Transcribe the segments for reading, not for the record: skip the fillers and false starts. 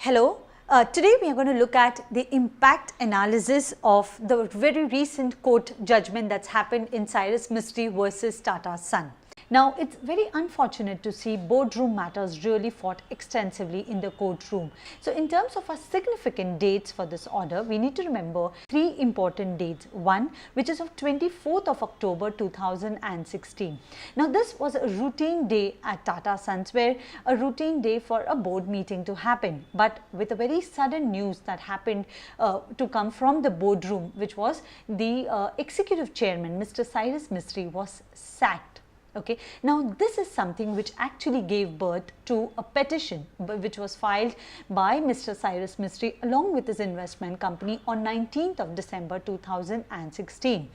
Hello, today we are going to look at the impact analysis of the very recent court judgment that's happened in Cyrus Mistry versus Tatasons. Now, it's very unfortunate to see boardroom matters really fought extensively in the courtroom. So, in terms of our significant dates for this order, we need to remember three important dates. One, which is of 24th of October 2016. Now, this was a routine day at Tatasons, where a routine day for a board meeting to happen. But with a very sudden news that happened to come from the boardroom, which was the executive chairman, Mr. Cyrus Mistry, was sacked. Okay. Now, this is something which actually gave birth to a petition which was filed by Mr. Cyrus Mistry along with his investment company on 19th of December 2016.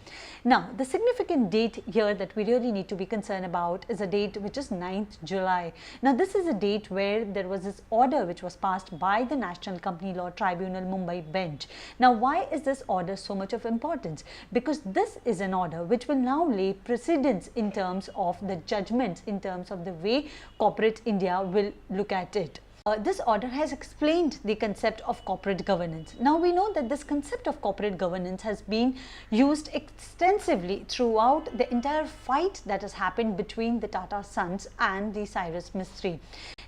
Now, the significant date here that we really need to be concerned about is a date which is 9th July. Now, this is a date where there was this order which was passed by the National Company Law Tribunal Mumbai bench. Now, why is this order so much of importance? Because this is an order which will now lay precedence in terms of the judgments, in terms of the way corporate India will look at it. This order has explained the concept of corporate governance. Now, we know that this concept of corporate governance has been used extensively throughout the entire fight that has happened between the Tatasons and the Cyrus Mistry.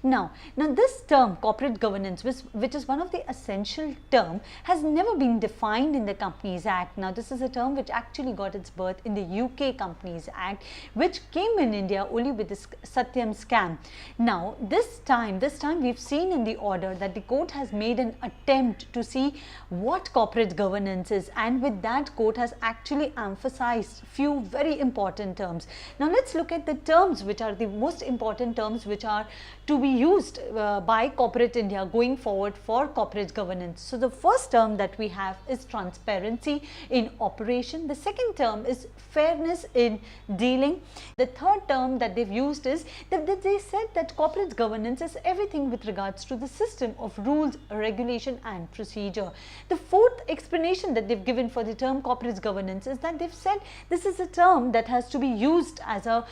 Now this term corporate governance, which is one of the essential term, has never been defined in the Companies Act. Now, this is a term which actually got its birth in the UK Companies Act, which came in India only with this Satyam scam. Now, this time we've seen in the order that the court has made an attempt to see what corporate governance is, and with that court has actually emphasized few very important terms. Now, let's look at the terms which are the most important terms which are to be used by corporate India going forward for corporate governance. So, the first term that we have is transparency in operation. The second term is fairness in dealing. The third term that they've used is that they said that corporate governance is everything with regards to the system of rules, regulation and procedure. The fourth explanation that they've given for the term corporate governance is that they've said this is a term that has to be used as a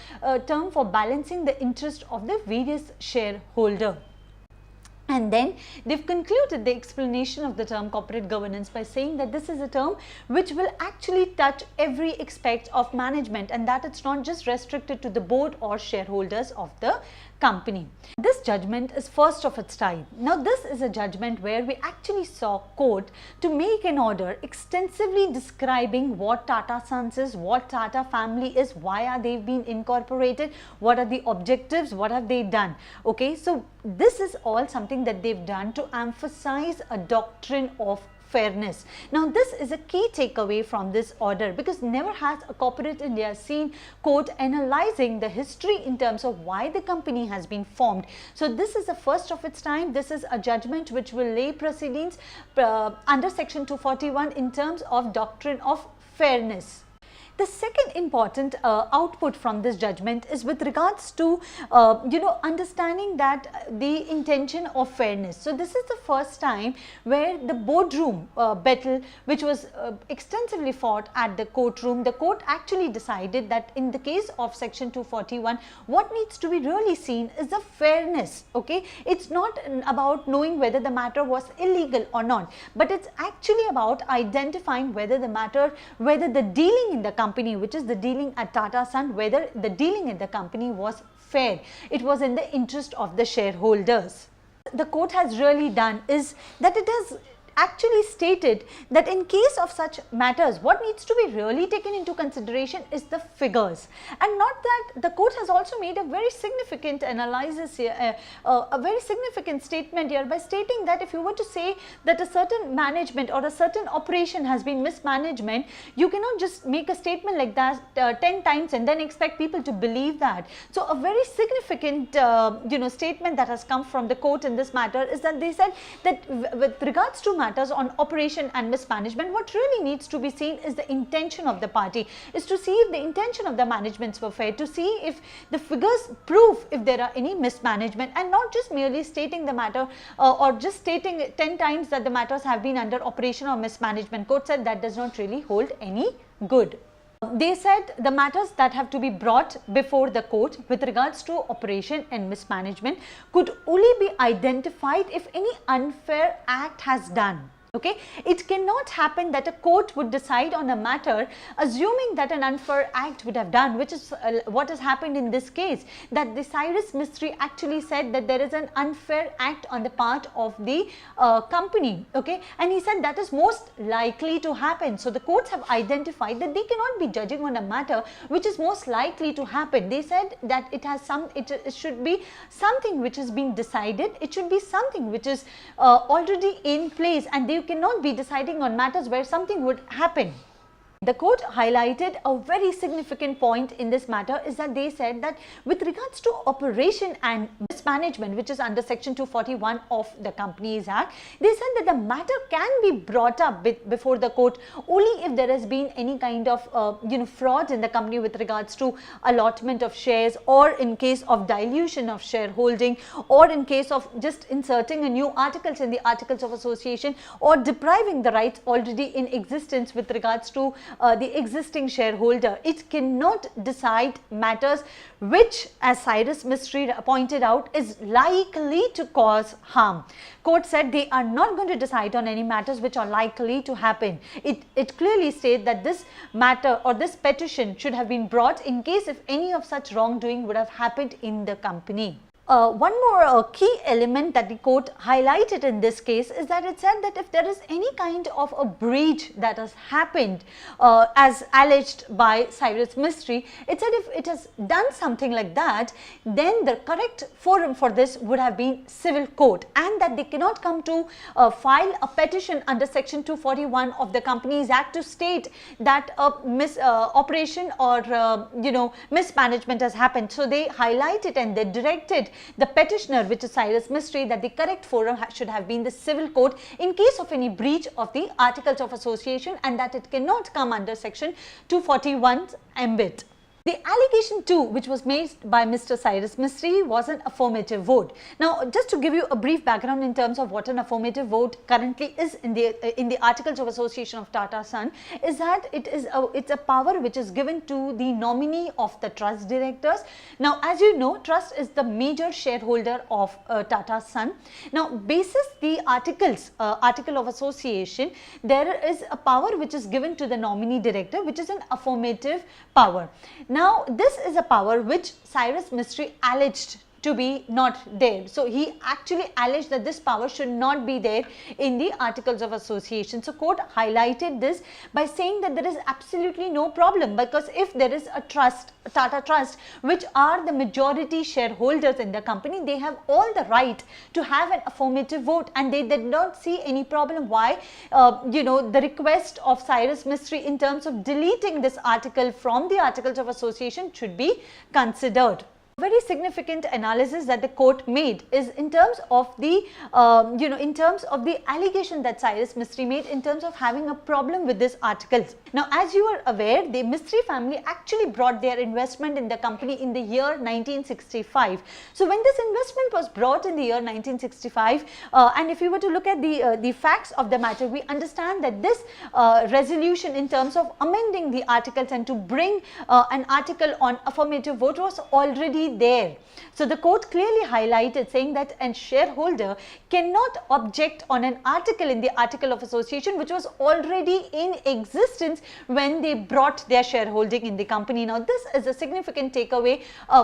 term for balancing the interest of the various shareholder. And then they've concluded the explanation of the term corporate governance by saying that this is a term which will actually touch every aspect of management, and that it's not just restricted to the board or shareholders of the company. This judgment is first of its type. Now, this is a judgment where we actually saw court to make an order extensively describing what Tatasons is, what Tata family is, why are they being incorporated, what are the objectives, what have they done. Okay, so this is all something that they've done to emphasize a doctrine of fairness. Now, this is a key takeaway from this order, because never has a corporate India seen court analyzing the history in terms of why the company has been formed. So, this is the first of its time. This is a judgment which will lay precedents under section 241 in terms of doctrine of fairness. The second important output from this judgment is with regards to understanding that the intention of fairness. So, this is the first time where the boardroom battle, which was extensively fought at the courtroom, the court actually decided that in the case of section 241, what needs to be really seen is the fairness. Okay, it's not about knowing whether the matter was illegal or not, but it's actually about identifying whether the dealing in the company, which is the dealing at Tatasons, whether the dealing in the company was fair. It was in the interest of the shareholders. The court has really done is that it has actually stated that in case of such matters, what needs to be really taken into consideration is the figures, and not that the court has also made a very significant analysis here, a very significant statement here by stating that if you were to say that a certain management or a certain operation has been mismanagement, you cannot just make a statement like that 10 times and then expect people to believe that. So, a very significant statement that has come from the court in this matter is that they said that with regards to matters on operation and mismanagement, what really needs to be seen is the intention of the party, is to see if the intention of the managements were fair, to see if the figures prove if there are any mismanagement, and not just merely stating the matter or just stating 10 times that the matters have been under operation or mismanagement. Court said that does not really hold any good. They said the matters that have to be brought before the court with regards to operation and mismanagement could only be identified if any unfair act has done. Okay, it cannot happen that a court would decide on a matter assuming that an unfair act would have done, which is what has happened in this case, that the Cyrus Mistry actually said that there is an unfair act on the part of the company. Okay, and he said that is most likely to happen. So the courts have identified that they cannot be judging on a matter which is most likely to happen. They said that it should be something which is being decided, it should be something which is already in place, and they cannot be deciding on matters where something would happen. The court highlighted a very significant point in this matter is that they said that with regards to operation and mismanagement, which is under section 241 of the Companies Act, they said that the matter can be brought up before the court only if there has been any kind of fraud in the company with regards to allotment of shares, or in case of dilution of shareholding, or in case of just inserting a new articles in the Articles of Association, or depriving the rights already in existence with regards to the existing shareholder. It cannot decide matters which, as Cyrus Mistry pointed out, is likely to cause harm. Court said they are not going to decide on any matters which are likely to happen. It clearly states that this matter or this petition should have been brought in case if any of such wrongdoing would have happened in the company. One more key element that the court highlighted in this case is that it said that if there is any kind of a breach that has happened as alleged by Cyrus Mistry, it said if it has done something like that, then the correct forum for this would have been civil court, and that they cannot come to file a petition under section 241 of the Companies Act to state that a operation or mismanagement has happened. So they highlighted and they directed the petitioner, which is Cyrus Mistry, that the correct forum should have been the civil court in case of any breach of the Articles of Association, and that it cannot come under section 241's ambit. The allegation too, which was made by Mr. Cyrus Mistry, was an affirmative vote. Now, just to give you a brief background in terms of what an affirmative vote currently is in the Articles of Association of Tatasons, is that it's a power which is given to the nominee of the trust directors. Now, as you know, trust is the major shareholder of Tatasons. Now, basis the Article of Association, there is a power which is given to the nominee director, which is an affirmative power. Now, this is a power which Cyrus Mistry alleged to be not there. So he actually alleged that this power should not be there in the Articles of Association. So court highlighted this by saying that there is absolutely no problem, because if there is a trust, Tata Trust, which are the majority shareholders in the company, they have all the right to have an affirmative vote, and they did not see any problem why the request of Cyrus Mistry in terms of deleting this article from the Articles of Association should be considered. Very significant analysis that the court made is in terms of the allegation that Cyrus Mistry made in terms of having a problem with this articles. Now, as you are aware, the Mistry family actually brought their investment in the company in the year 1965. So when this investment was brought in the year 1965, and if you were to look at the facts of the matter, we understand that this resolution in terms of amending the articles and to bring an article on affirmative vote was already there. So the court clearly highlighted, saying that a shareholder cannot object on an article in the Article of Association which was already in existence when they brought their shareholding in the company. Now, this is a significant takeaway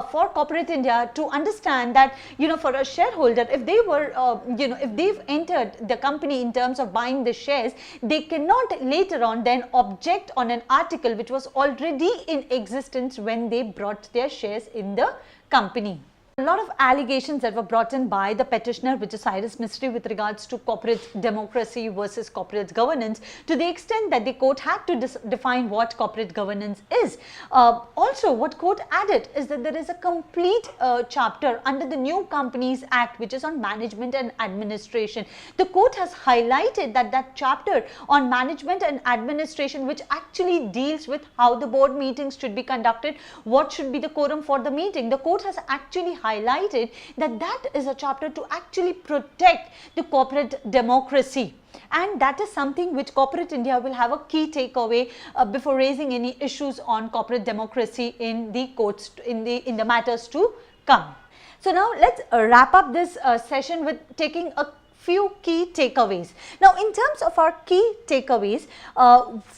for corporate India to understand that, for a shareholder, if they were, if they've entered the company in terms of buying the shares, they cannot later on then object on an article which was already in existence when they brought their shares in the company. A lot of allegations that were brought in by the petitioner, which is Cyrus Mistry, with regards to corporate democracy versus corporate governance, to the extent that the court had to define what corporate governance is. Also, what court added is that there is a complete chapter under the new Companies Act, which is on management and administration. The court has highlighted that chapter on management and administration, which actually deals with how the board meetings should be conducted, what should be the quorum for the meeting. The court has actually highlighted that that is a chapter to actually protect the corporate democracy. And that is something which corporate India will have a key takeaway before raising any issues on corporate democracy in the courts, in the matters to come. So now let's wrap up this session with taking a few key takeaways. Now, in terms of our key takeaways,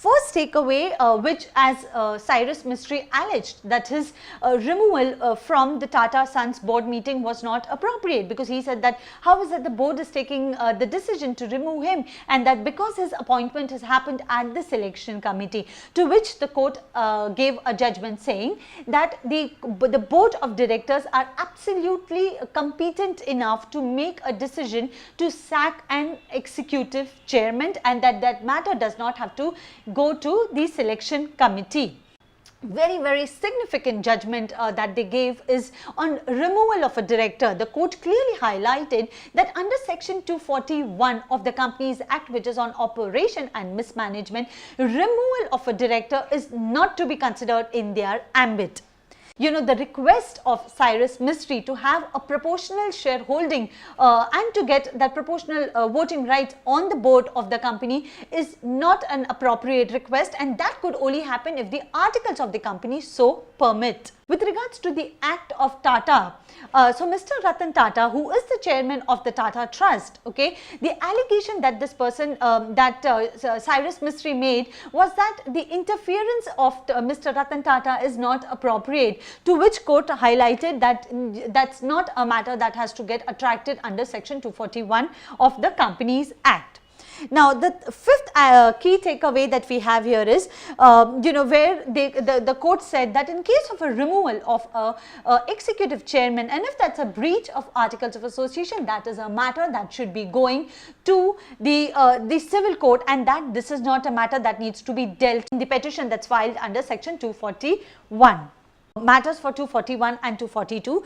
first takeaway, which as Cyrus Mistry alleged, that his removal from the Tatasons board meeting was not appropriate, because he said that how is it the board is taking the decision to remove him, and that because his appointment has happened at the selection committee, to which the court gave a judgment saying that the board of directors are absolutely competent enough to make a decision to sack an executive chairman, and that matter does not have to go to the selection committee. Very significant judgment that they gave is on removal of a director. The court clearly highlighted that under section 241 of the Companies Act, which is on operation and mismanagement, removal of a director is not to be considered in their ambit. You know, the request of Cyrus Mistry to have a proportional shareholding and to get that proportional voting right on the board of the company is not an appropriate request, and that could only happen if the articles of the company so permit. With regards to the act of Tata, so Mr. Ratan Tata, who is the chairman of the Tata Trust, okay, the allegation that this person, Cyrus Mistry made was that the interference of Mr. Ratan Tata is not appropriate, to which court highlighted that that's not a matter that has to get attracted under section 241 of the Companies Act. Now, the fifth key takeaway that we have here is, you know, where the court said that in case of a removal of a executive chairman, and if that's a breach of articles of association, that is a matter that should be going to the civil court, and that this is not a matter that needs to be dealt in the petition that's filed under section 241. Matters for 241 and 242,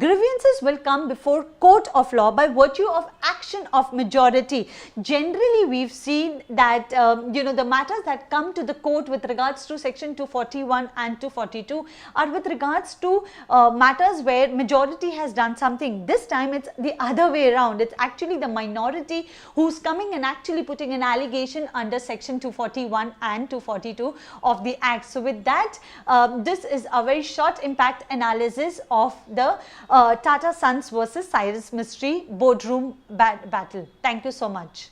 grievances will come before court of law by virtue of action of majority. Generally, we've seen that you know, the matters that come to the court with regards to section 241 and 242 are with regards to matters where majority has done something. This time it's the other way around. It's actually the minority who's coming and actually putting an allegation under section 241 and 242 of the Act. So with that, this is a very short impact analysis of the Tatasons versus Cyrus Mistry boardroom battle. Thank you so much.